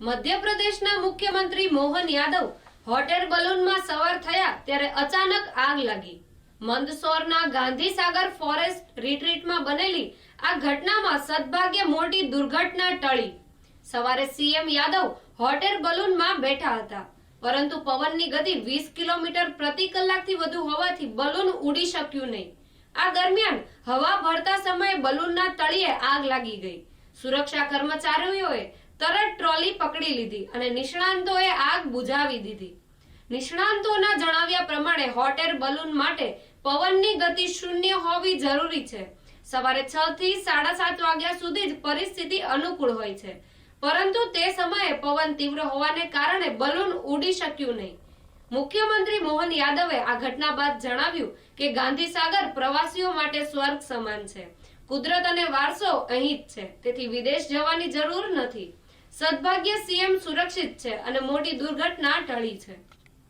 મધ્યપ્રદેશના મુખ્યમંત્રી Mohan Yadav hot air બલૂનમાં સવાર થયા ત્યારે અચાનક આગ લાગી. મંદસૌરના ગાંધીસાગર ફોરેસ્ટ રિટ્રીટમાં બનેલી આ ઘટનામાં સદભાગ્યે મોટી દુર્ઘટના ટળી. સવારે સીએમ યાદવ હોટ એર બલૂનમાં બેઠા હતા, પરંતુ પવનની ગતિ 20 કિલોમીટર પ્રતિ કલાકથી વધુ હોવાથી બલૂન ઉડી શક્યું નહીં. આ દરમિયાન હવા ભરતા સમયે બલૂનના તળિયે આગ લાગી ગઈ. સુરક્ષા કર્મચારીઓએ તરત ટ્રોલી પકડી લીધી અને નિષ્ણાંતોએ આગ બુઝાવી દીધી. નિષ્ણાંતોના જણાવ્યા પ્રમાણે હોટ એર બલૂન માટે પવનની ગતિ 0 હોવી જરૂરી છે. સવારે 6 થી 7:30 વાગ્યા સુધી જ પરિસ્થિતિ અનુકૂળ હોય છે, પરંતુ તે સમયે પવન તીવ્ર હોવાને કારણે બલૂન ઉડી શક્યું નહીં. મુખ્યમંત્રી મોહન યાદવે આ ઘટના બાદ જણાવ્યું કે ગાંધીસાગર પ્રવાસીઓ માટે સ્વર્ગ સમાન છે. કુદરત અને વારસો અહીં જ છે, તેથી વિદેશ જવાની જરૂર નથી. સદભાગ્યે સીએમ સુરક્ષિત છે અને મોટી દુર્ઘટના ટળી છે.